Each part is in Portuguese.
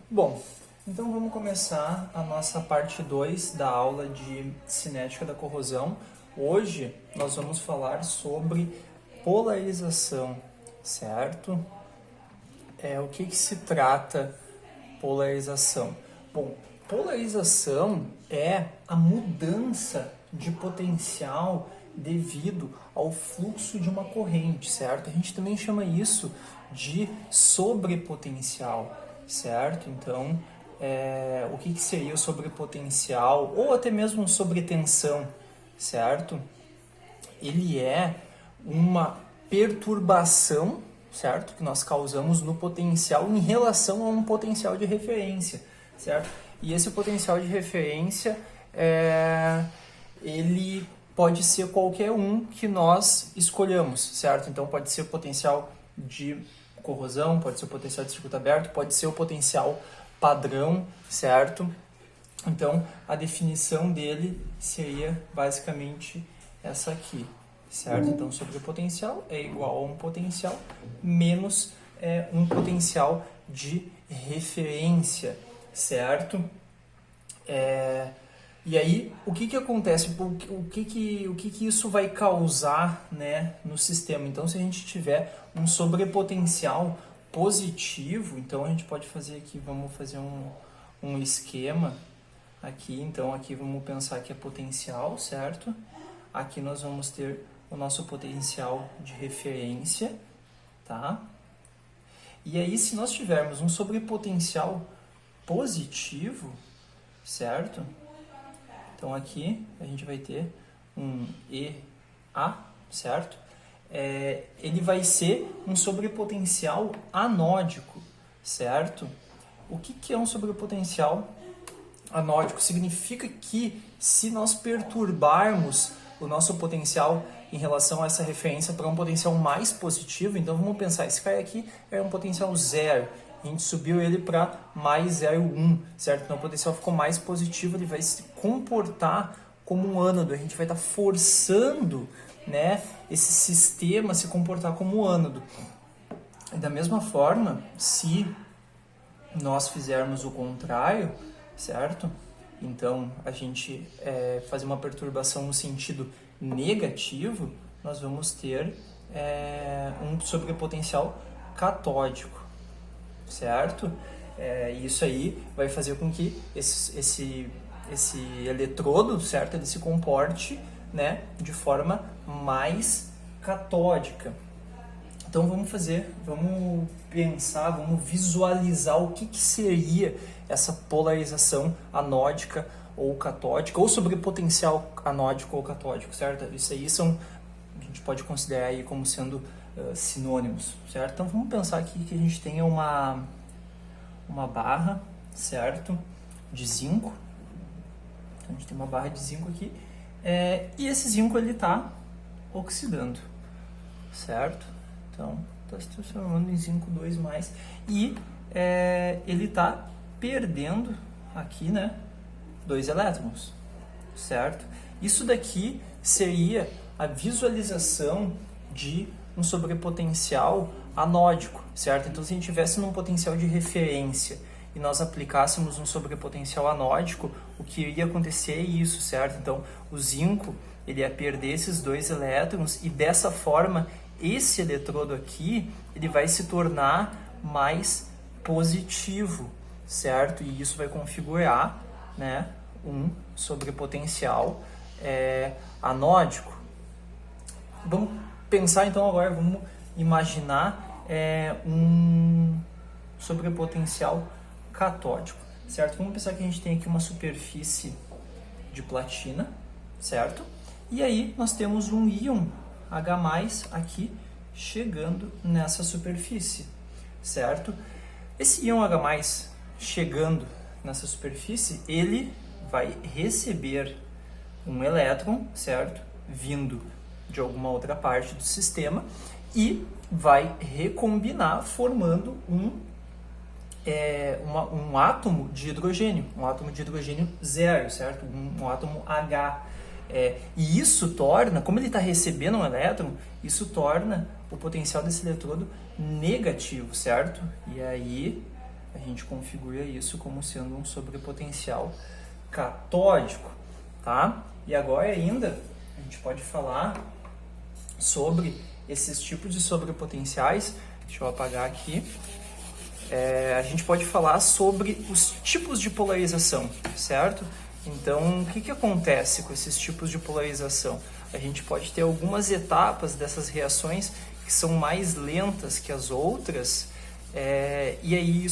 Bom, então vamos começar a nossa parte 2 da aula de cinética da corrosão. Hoje nós vamos falar sobre polarização, certo? O que se trata polarização? Bom, polarização é a mudança de potencial devido ao fluxo de uma corrente, certo? A gente também chama isso de sobrepotencial, certo? Então, o que seria o sobrepotencial ou até mesmo sobretensão, certo? Ele é uma perturbação, certo? Que nós causamos no potencial em relação a um potencial de referência, certo? E esse potencial de referência, ele pode ser qualquer um que nós escolhamos, certo? Então pode ser o potencial de corrosão, pode ser o potencial de circuito aberto, pode ser o potencial padrão, certo? Então a definição dele seria basicamente essa aqui, certo? Então sobrepotencial é igual a um potencial menos um potencial de referência, certo? E aí, o que acontece? O que isso vai causar, né, no sistema? Então, se a gente tiver um sobrepotencial positivo, então a gente pode fazer aqui, vamos fazer um esquema aqui. Então, aqui vamos pensar que é potencial, certo? Aqui nós vamos ter o nosso potencial de referência, tá? E aí, se nós tivermos um sobrepotencial positivo, certo? Então aqui a gente vai ter um EA, certo? Ele vai ser um sobrepotencial anódico, certo? O que é um sobrepotencial anódico? Significa que se nós perturbarmos o nosso potencial em relação a essa referência para um potencial mais positivo, então vamos pensar, esse cara aqui é um potencial zero, a gente subiu ele para mais 0,1, certo? Então o potencial ficou mais positivo, ele vai se comportar como um ânodo, a gente vai estar forçando, né, esse sistema a se comportar como um ânodo. E da mesma forma, se nós fizermos o contrário, certo? Então a gente fazer uma perturbação no sentido negativo, nós vamos ter um sobrepotencial catódico, certo? Isso aí vai fazer com que esse eletrodo, certo, ele se comporte, né, de forma mais catódica. Então vamos pensar, vamos visualizar o que seria essa polarização anódica ou catódica, ou sobrepotencial anódico ou catódico, certo? Isso aí a gente pode considerar aí como sendo sinônimos, certo? Então vamos pensar aqui que a gente tenha uma barra, certo, de zinco. Então a gente tem uma barra de zinco aqui, e esse zinco ele está oxidando, certo? Então está se transformando em zinco 2+, e ele está perdendo aqui, né, 2 elétrons, certo? Isso daqui seria a visualização de um sobrepotencial anódico, certo? Então, se a gente tivesse num potencial de referência e nós aplicássemos um sobrepotencial anódico, o que iria acontecer é isso, certo? Então, o zinco, ele ia perder esses 2 elétrons e dessa forma, esse eletrodo aqui, ele vai se tornar mais positivo, certo? E isso vai configurar, né, um sobrepotencial anódico. Vamos pensar então agora, vamos imaginar um sobrepotencial catódico, certo? Vamos pensar que a gente tem aqui uma superfície de platina, certo? E aí nós temos um íon H+ aqui chegando nessa superfície, certo? Esse íon H+ chegando nessa superfície, ele vai receber um elétron, certo? Vindo de alguma outra parte do sistema e vai recombinar formando um átomo de hidrogênio, zero, certo? Um átomo H. E isso torna, como ele está recebendo um elétron, isso torna o potencial desse eletrodo negativo, certo? E aí a gente configura isso como sendo um sobrepotencial catódico, tá? E agora ainda a gente pode falar sobre esses tipos de sobrepotenciais. Deixa eu apagar aqui. A gente pode falar sobre os tipos de polarização, certo? Então, o que acontece com esses tipos de polarização? A gente pode ter algumas etapas dessas reações que são mais lentas que as outras, e aí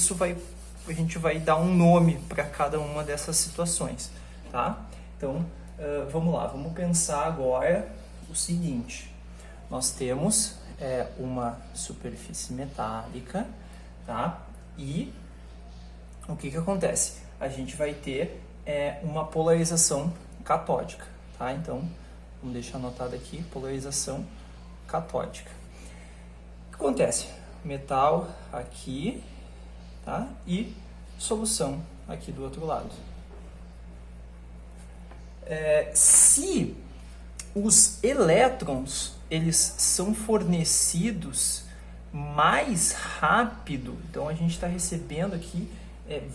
a gente vai dar um nome para cada uma dessas situações, tá? Então, vamos lá, vamos pensar agora o seguinte. Nós temos uma superfície metálica, tá? E o que acontece? A gente vai ter uma polarização catódica, tá? Então, vamos deixar anotado aqui, polarização catódica. O que acontece? Metal aqui, tá? E solução aqui do outro lado. Se os elétrons eles são fornecidos mais rápido, então a gente está recebendo aqui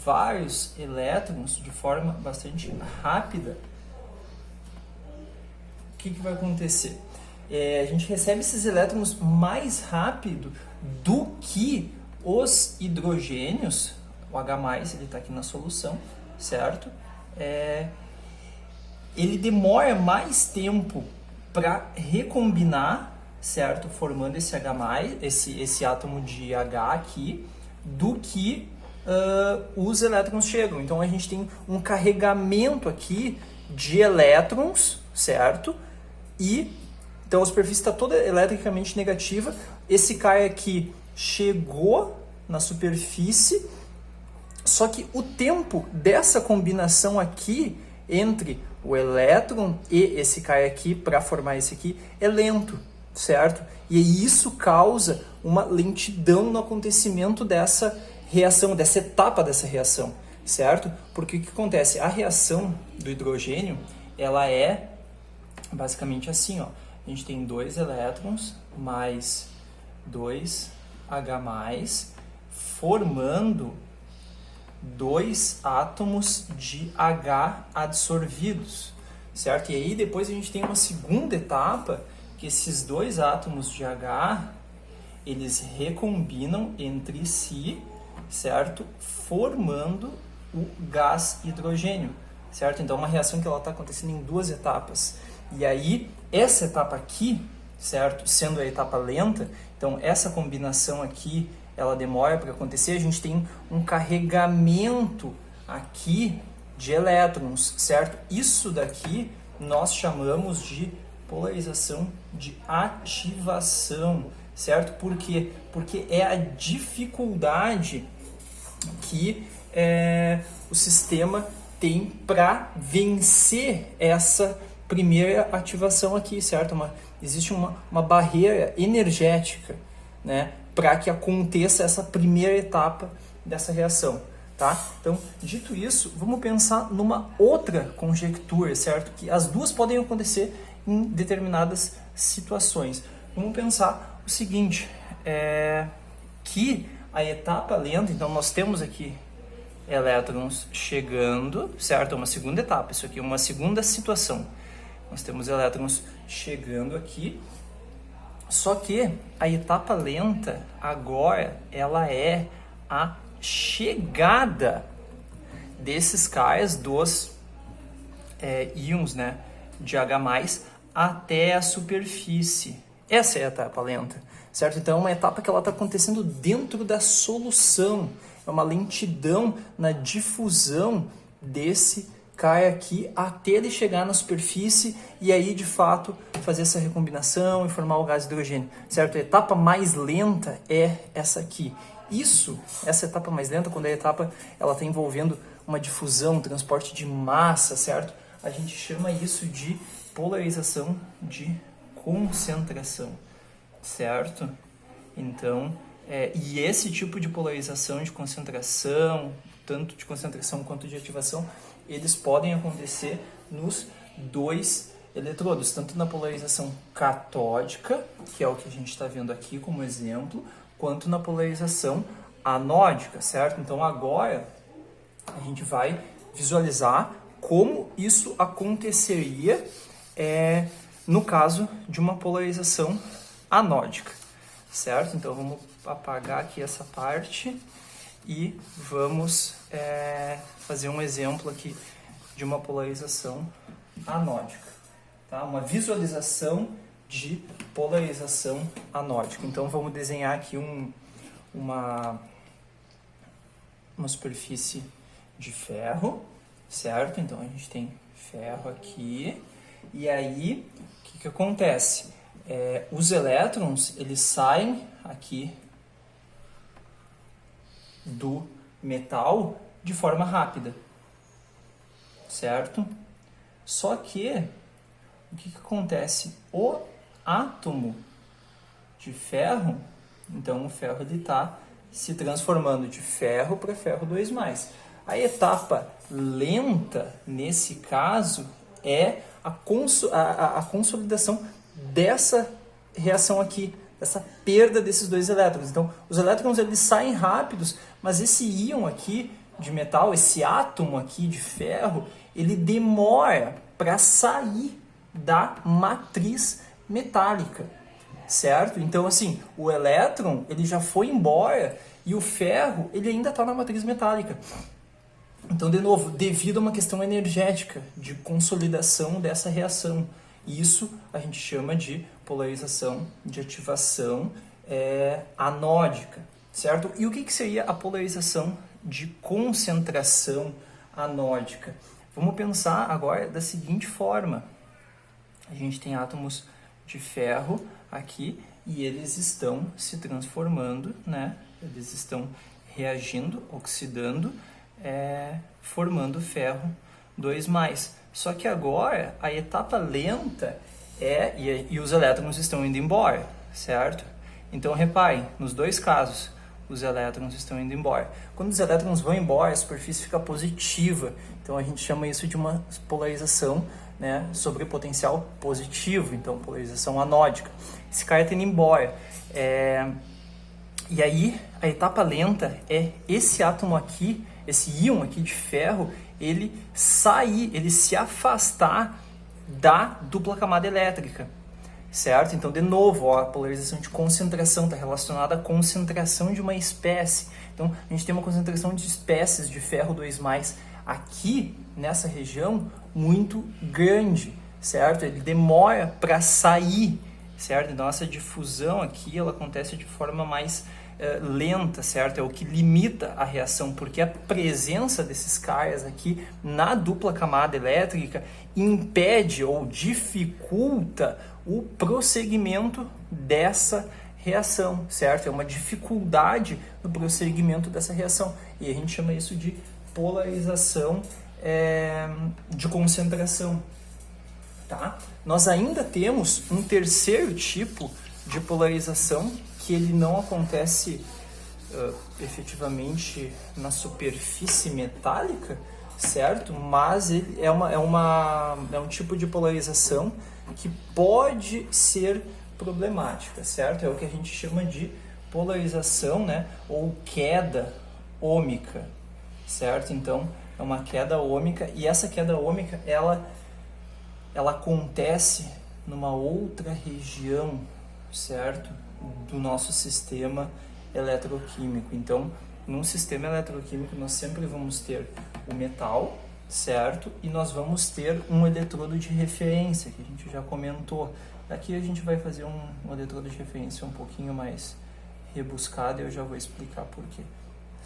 vários elétrons de forma bastante rápida, o que vai acontecer? A gente recebe esses elétrons mais rápido do que os hidrogênios, o H+, ele está aqui na solução, certo? Ele demora mais tempo para recombinar, certo? Formando esse H+, esse átomo de H aqui, do que os elétrons chegam. Então a gente tem um carregamento aqui de elétrons, certo? E então a superfície está toda eletricamente negativa. Esse cara aqui chegou na superfície, só que o tempo dessa combinação aqui entre o elétron e esse cara aqui para formar esse aqui é lento, certo? E isso causa uma lentidão no acontecimento dessa reação, dessa etapa dessa reação, certo? Porque o que acontece? A reação do hidrogênio, ela é basicamente assim, ó. A gente tem 2 elétrons mais 2 H+, formando 2 átomos de H adsorvidos, certo? E aí depois a gente tem uma segunda etapa, que esses 2 átomos de H, eles recombinam entre si, certo? Formando o gás hidrogênio, certo? Então é uma reação que ela está acontecendo em 2 etapas. E aí, essa etapa aqui, certo? Sendo a etapa lenta, então essa combinação aqui, ela demora para acontecer, a gente tem um carregamento aqui de elétrons, certo? Isso daqui nós chamamos de polarização de ativação, certo? Por quê? Porque é a dificuldade que o sistema tem para vencer essa primeira ativação aqui, certo? Existe uma barreira energética, né, para que aconteça essa primeira etapa dessa reação, tá? Então, dito isso, vamos pensar numa outra conjectura, certo? Que as duas podem acontecer em determinadas situações. Vamos pensar o seguinte, que a etapa lenta, então nós temos aqui elétrons chegando, certo? Uma segunda etapa, isso aqui é uma segunda situação. Nós temos elétrons chegando aqui, só que a etapa lenta agora ela é a chegada desses caras, dos íons, né, de H+, até a superfície. Essa é a etapa lenta, certo? Então é uma etapa que ela está acontecendo dentro da solução, é uma lentidão na difusão desse cara aqui até ele chegar na superfície e aí de fato fazer essa recombinação e formar o gás hidrogênio, certo? A etapa mais lenta é essa aqui. Essa etapa mais lenta, quando a etapa ela está envolvendo uma difusão, um transporte de massa, certo? A gente chama isso de polarização de concentração, certo? Então, e esse tipo de polarização de concentração, tanto de concentração quanto de ativação, eles podem acontecer nos 2 eletrodos, tanto na polarização catódica, que é o que a gente está vendo aqui como exemplo, quanto na polarização anódica, certo? Então agora a gente vai visualizar como isso aconteceria no caso de uma polarização anódica, certo? Então vamos apagar aqui essa parte e vamos fazer um exemplo aqui de uma polarização anódica, tá? Uma visualização de polarização anódica. Então vamos desenhar aqui uma superfície de ferro, certo? Então a gente tem ferro aqui, e aí o que acontece? Os elétrons, eles saem aqui do metal de forma rápida, certo? Só que o que acontece? O átomo de ferro, então o ferro está se transformando de ferro para ferro 2+. A etapa lenta, nesse caso, é a consolidação dessa reação aqui, dessa perda desses dois elétrons. Então, os elétrons eles saem rápidos, mas esse íon aqui de metal, esse átomo aqui de ferro, ele demora para sair da matriz metálica, certo? Então, assim, o elétron ele já foi embora e o ferro ele ainda está na matriz metálica. Então, de novo, devido a uma questão energética de consolidação dessa reação. Isso a gente chama de polarização de ativação anódica, certo? E o que seria a polarização de concentração anódica? Vamos pensar agora da seguinte forma. A gente tem átomos de ferro aqui e eles estão se transformando, né? Eles estão reagindo, oxidando, formando ferro 2+. Só que agora a etapa lenta e os elétrons estão indo embora, certo? Então reparem, nos dois casos, os elétrons estão indo embora. Quando os elétrons vão embora, a superfície fica positiva. Então a gente chama isso de uma polarização, né, sobre potencial positivo, então polarização anódica. Esse cara está indo embora. E aí a etapa lenta é esse átomo aqui, esse íon aqui de ferro, ele sair, ele se afastar da dupla camada elétrica, certo? Então, de novo, ó, a polarização de concentração está relacionada à concentração de uma espécie. Então, a gente tem uma concentração de espécies de ferro 2+, aqui, nessa região, muito grande, certo? Ele demora para sair, certo? Então, essa difusão aqui, ela acontece de forma mais lenta, certo? É o que limita a reação, porque a presença desses caras aqui na dupla camada elétrica impede ou dificulta o prosseguimento dessa reação, certo? É uma dificuldade no prosseguimento dessa reação e a gente chama isso de polarização de concentração, tá? Nós ainda temos um terceiro tipo de polarização que ele não acontece efetivamente na superfície metálica, certo? Mas ele é um tipo de polarização que pode ser problemática, certo? É o que a gente chama de polarização, né? Ou queda ômica, certo? Então, é uma queda ômica e essa queda ômica, ela acontece numa outra região, certo? Do nosso sistema eletroquímico. Então, num sistema eletroquímico, nós sempre vamos ter o metal, certo? E nós vamos ter um eletrodo de referência, que a gente já comentou. Aqui a gente vai fazer um eletrodo de referência um pouquinho mais rebuscado e eu já vou explicar por quê,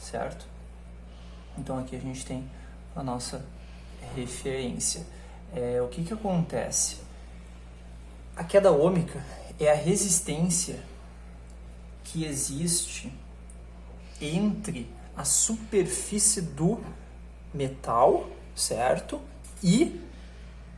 certo? Então, aqui a gente tem a nossa referência. O que acontece? A queda ômica é a resistência que existe entre a superfície do metal, certo? E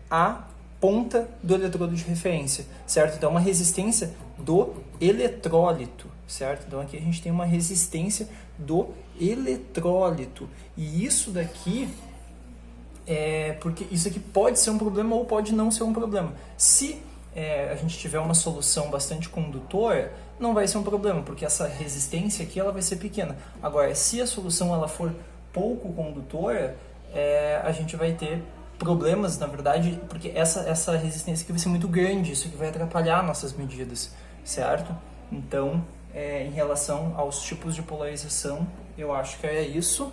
a ponta do eletrodo de referência, certo? Então, uma resistência do eletrólito, certo? Então, aqui a gente tem uma resistência do eletrólito. E isso daqui porque isso aqui pode ser um problema ou pode não ser um problema. Se a gente tiver uma solução bastante condutora, não vai ser um problema, porque essa resistência aqui ela vai ser pequena. Agora, se a solução ela for pouco condutora, a gente vai ter problemas, na verdade, porque essa resistência aqui vai ser muito grande, isso aqui vai atrapalhar nossas medidas, certo? Então, em relação aos tipos de polarização, eu acho que é isso.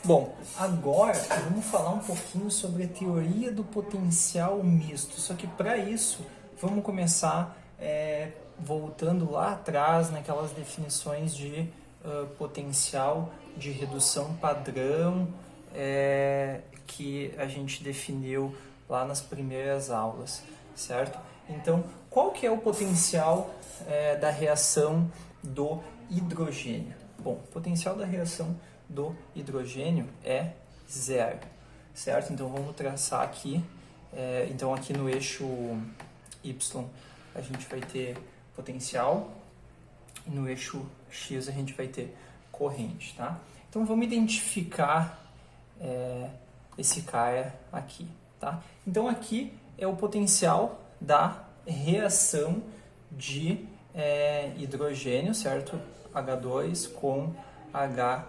Bom, agora vamos falar um pouquinho sobre a teoria do potencial misto. Só que para isso, vamos começar voltando lá atrás naquelas definições de potencial de redução padrão que a gente definiu lá nas primeiras aulas, certo? Então, qual que é o potencial da reação do hidrogênio? Bom, o potencial da reação do hidrogênio é zero, certo? Então vamos traçar aqui, então aqui no eixo Y a gente vai ter potencial e no eixo X a gente vai ter corrente, tá? Então vamos identificar esse cara aqui, tá? Então aqui é o potencial da reação de hidrogênio, certo? H2 com H+,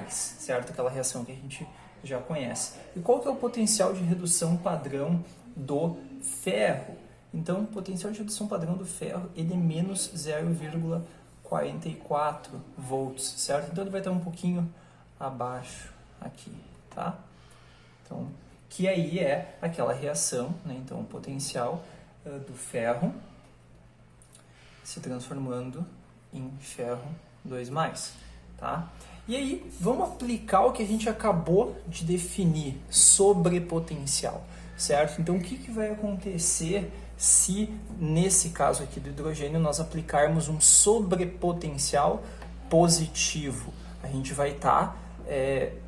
certo? Aquela reação que a gente já conhece. E qual que é o potencial de redução padrão do ferro? Então, o potencial de redução padrão do ferro ele é menos 0,44 volts, certo? Então, ele vai estar um pouquinho abaixo aqui, tá? Então, que aí é aquela reação, né? Então, o potencial do ferro se transformando em ferro 2+, tá? E aí, vamos aplicar o que a gente acabou de definir sobre potencial, certo? Então, o que vai acontecer se, nesse caso aqui do hidrogênio, nós aplicarmos um sobrepotencial positivo? A gente vai estar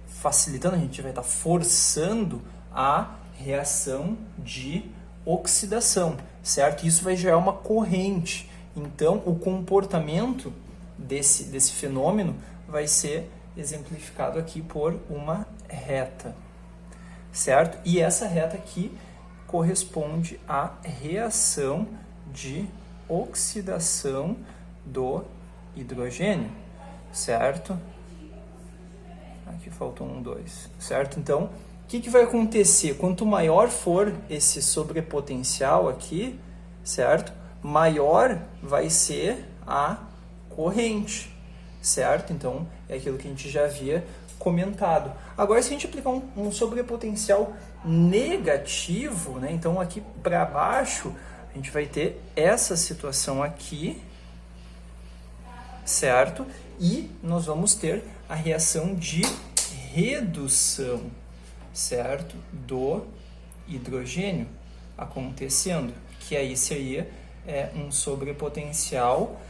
facilitando, a gente vai estar forçando a reação de oxidação, certo? Isso vai gerar uma corrente. Então, o comportamento desse fenômeno vai ser exemplificado aqui por uma reta, certo? E essa reta aqui corresponde à reação de oxidação do hidrogênio, certo? Aqui faltou 1, 2, certo? Então, o que vai acontecer? Quanto maior for esse sobrepotencial aqui, certo? Maior vai ser a corrente, certo? Então, é aquilo que a gente já havia comentado. Agora, se a gente aplicar um sobrepotencial negativo, né? Então, aqui para baixo, a gente vai ter essa situação aqui, certo? E nós vamos ter a reação de redução, certo? Do hidrogênio acontecendo, que aí seria um sobrepotencial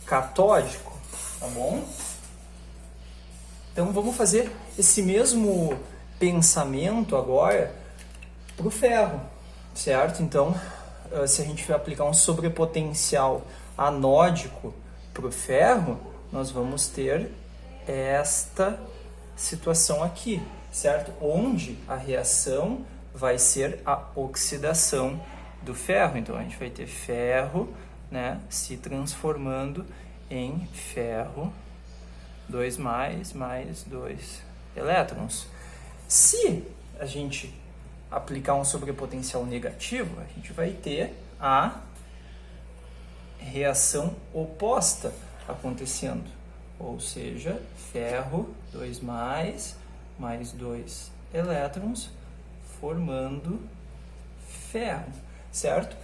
catódico, tá bom? Então vamos fazer esse mesmo pensamento agora para o ferro, certo? Então, se a gente for aplicar um sobrepotencial anódico para o ferro, nós vamos ter esta situação aqui, certo? Onde a reação vai ser a oxidação do ferro. Então, a gente vai ter ferro, né, se transformando em ferro 2+, mais 2 elétrons. Se a gente aplicar um sobrepotencial negativo, a gente vai ter a reação oposta acontecendo, ou seja, ferro 2+, mais 2 elétrons, formando ferro, certo?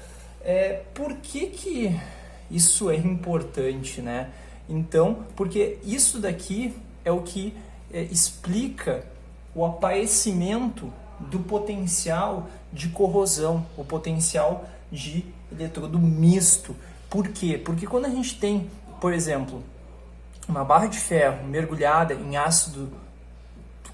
Por que isso é importante, né? Então, porque isso daqui é o que explica o aparecimento do potencial de corrosão, o potencial de eletrodo misto. Por quê? Porque quando a gente tem, por exemplo, uma barra de ferro mergulhada em ácido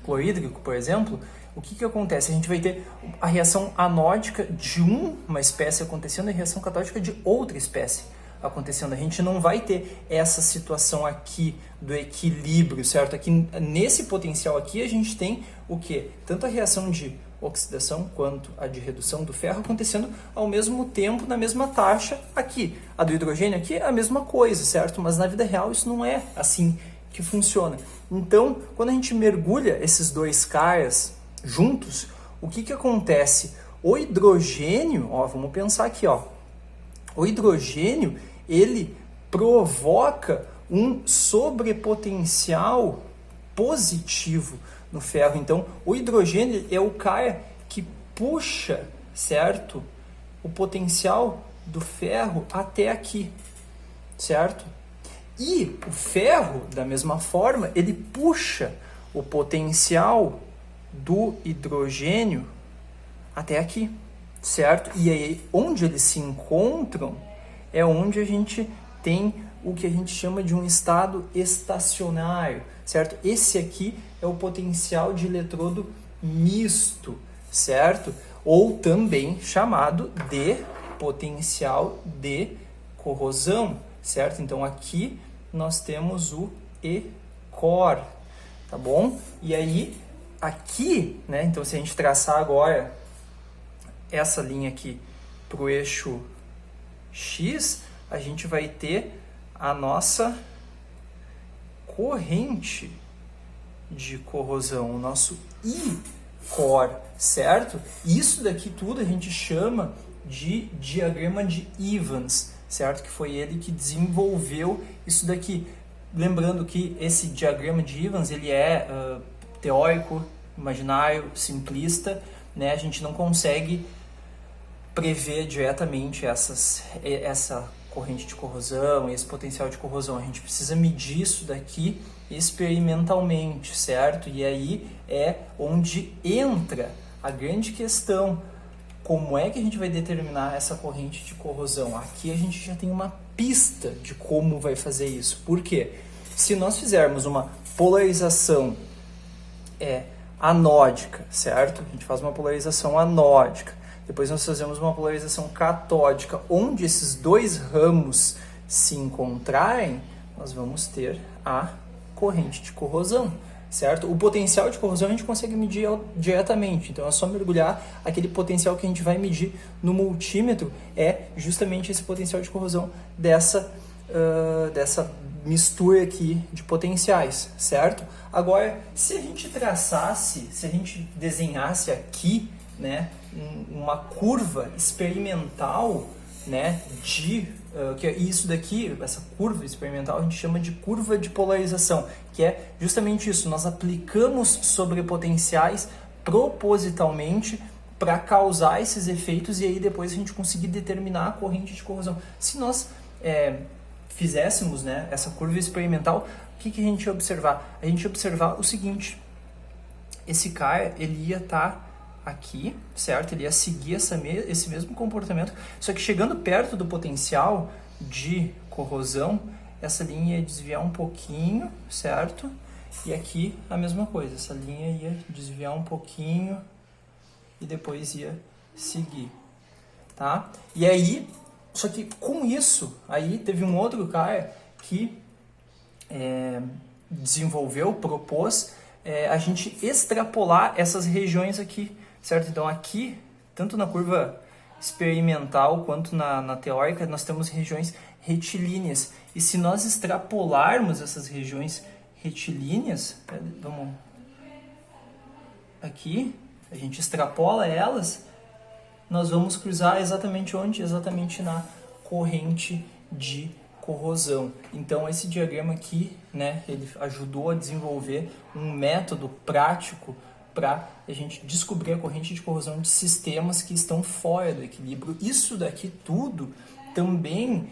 clorídrico, por exemplo, o que acontece? A gente vai ter a reação anódica de uma espécie acontecendo e a reação catódica de outra espécie acontecendo. A gente não vai ter essa situação aqui do equilíbrio, certo? Aqui nesse potencial aqui a gente tem o quê? Tanto a reação de oxidação quanto a de redução do ferro acontecendo ao mesmo tempo, na mesma taxa aqui. A do hidrogênio aqui é a mesma coisa, certo? Mas na vida real isso não é assim que funciona. Então, quando a gente mergulha esses dois caras juntos, o que acontece? O hidrogênio, ó, vamos pensar aqui, ó. O hidrogênio, ele provoca um sobrepotencial positivo no ferro. Então, o hidrogênio é o cara que puxa, certo? O potencial do ferro até aqui, certo? E o ferro, da mesma forma, ele puxa o potencial do hidrogênio até aqui, certo? E aí, onde eles se encontram, é onde a gente tem o que a gente chama de um estado estacionário, certo? Esse aqui é o potencial de eletrodo misto, certo? Ou também chamado de potencial de corrosão, certo? Então aqui nós temos o E-core, tá bom? E aí, aqui, né? Então se a gente traçar agora essa linha aqui para o eixo X, a gente vai ter a nossa corrente de corrosão, o nosso I-core, certo? Isso daqui tudo a gente chama de diagrama de Evans, certo? Que foi ele que desenvolveu isso daqui. Lembrando que esse diagrama de Evans, ele é teórico, imaginário, simplista, né? A gente não consegue prever diretamente essa corrente de corrosão, esse potencial de corrosão. A gente precisa medir isso daqui experimentalmente, certo? E aí é onde entra a grande questão. Como é que a gente vai determinar essa corrente de corrosão? Aqui a gente já tem uma pista de como vai fazer isso. Por quê? Se nós fizermos uma polarização anódica, certo? A gente faz uma polarização anódica. Depois nós fazemos uma polarização catódica, onde esses dois ramos se encontrarem, nós vamos ter a corrente de corrosão, certo? O potencial de corrosão a gente consegue medir diretamente, então é só mergulhar. Aquele potencial que a gente vai medir no multímetro é justamente esse potencial de corrosão dessa mistura aqui de potenciais, certo? Agora, se a gente traçasse, se a gente desenhasse aqui, né, uma curva experimental, né, que é isso daqui, essa curva experimental a gente chama de curva de polarização, que é justamente isso. Nós aplicamos sobrepotenciais propositalmente para causar esses efeitos e aí depois a gente conseguir determinar a corrente de corrosão. Se nós fizéssemos, né, essa curva experimental, o que a gente ia observar? A gente ia observar o seguinte: esse cara, ele ia estar aqui, certo? Ele ia seguir esse mesmo comportamento, só que chegando perto do potencial de corrosão, essa linha ia desviar um pouquinho, certo? E aqui a mesma coisa, essa linha ia desviar um pouquinho e depois ia seguir, tá? E aí, só que com isso, aí teve um outro cara que propôs a gente extrapolar essas regiões aqui, certo? Então aqui, tanto na curva experimental quanto na teórica, nós temos regiões retilíneas. E se nós extrapolarmos essas regiões retilíneas, vamos aqui, a gente extrapola elas, nós vamos cruzar exatamente onde? Exatamente na corrente de corrosão. Então esse diagrama aqui, né, ele ajudou a desenvolver um método prático para a gente descobrir a corrente de corrosão de sistemas que estão fora do equilíbrio. Isso daqui tudo também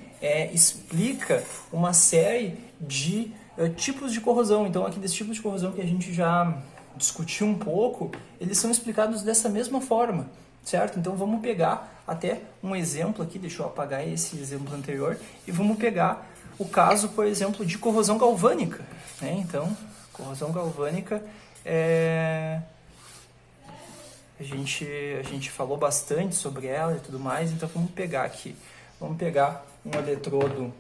explica uma série de tipos de corrosão. Então aqueles tipos de corrosão que a gente já discutiu um pouco, eles são explicados dessa mesma forma, certo? Então vamos pegar até um exemplo aqui, deixa eu apagar esse exemplo anterior, e vamos pegar o caso, por exemplo, de corrosão galvânica, né? Então, corrosão galvânica a gente falou bastante sobre ela e tudo mais, então vamos pegar aqui. Vamos pegar um eletrodo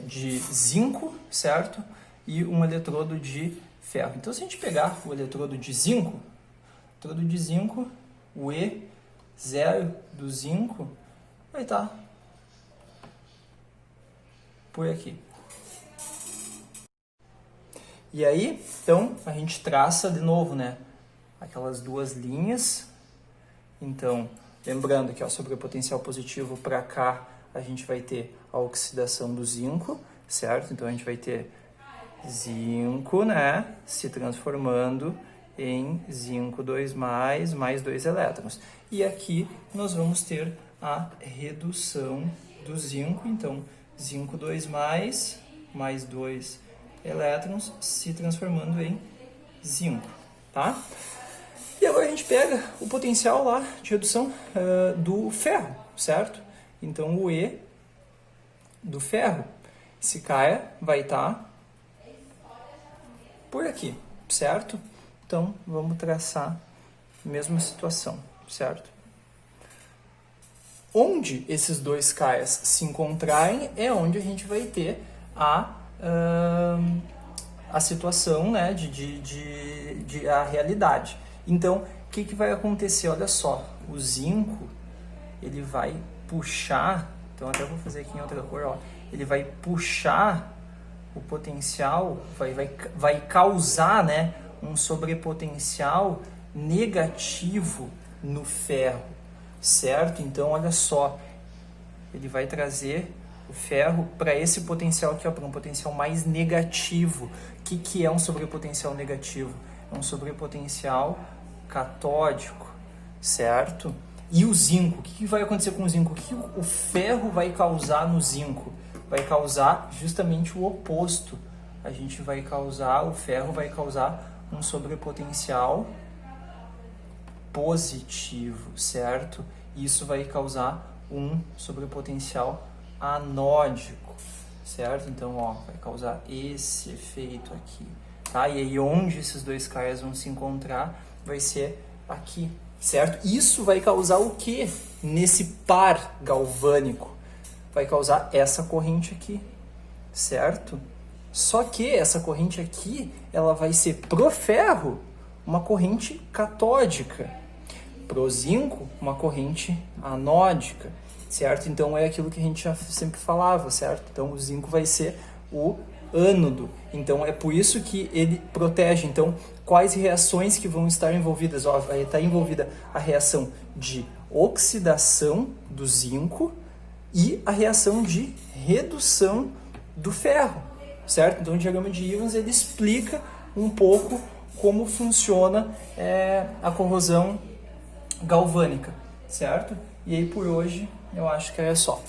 de zinco, certo? E um eletrodo de ferro. Então, se a gente pegar o eletrodo de zinco, eletrodo de zinco, o E0 do zinco vai estar por aqui. E aí, então, a gente traça de novo, né, aquelas duas linhas. Então, lembrando que, ó, sobre o potencial positivo para cá, a gente vai ter a oxidação do zinco, certo? Então, a gente vai ter zinco, né, se transformando em zinco 2+, mais 2 elétrons. E aqui nós vamos ter a redução do zinco, então zinco 2+, mais 2 elétrons se transformando em zinco, tá? E agora a gente pega o potencial lá de redução do ferro, certo? Então o E do ferro, esse cara vai estar por aqui, certo? Então vamos traçar a mesma situação, certo? Onde esses dois caias se encontrarem é onde a gente vai ter a situação, né, a realidade. Então, o que vai acontecer? Olha só, o zinco, ele vai puxar, então até vou fazer aqui em outra cor, ó, ele vai puxar o potencial, vai causar, né, um sobrepotencial negativo no ferro, certo? Então, olha só, ele vai trazer o ferro para esse potencial aqui, para um potencial mais negativo. O que é um sobrepotencial negativo? É um sobrepotencial catódico, certo? E o zinco, o que vai acontecer com o zinco? O que o ferro vai causar no zinco? Vai causar justamente o oposto. O ferro vai causar um sobrepotencial positivo, certo? Isso vai causar um sobrepotencial anódico, certo? Então, ó, vai causar esse efeito aqui, tá? E aí, onde esses dois caias vão se encontrar, vai ser aqui, certo? Isso vai causar o quê? Nesse par galvânico, vai causar essa corrente aqui, certo? Só que essa corrente aqui, ela vai ser pro ferro uma corrente catódica, pro zinco uma corrente anódica, certo? Então é aquilo que a gente já sempre falava, certo? Então o zinco vai ser o ânodo. Então é por isso que ele protege. Então, quais reações que vão estar envolvidas? Ó, vai estar envolvida a reação de oxidação do zinco e a reação de redução do ferro, certo? Então o diagrama de íons ele explica um pouco como funciona a corrosão galvânica, certo? E aí por hoje eu acho que é só.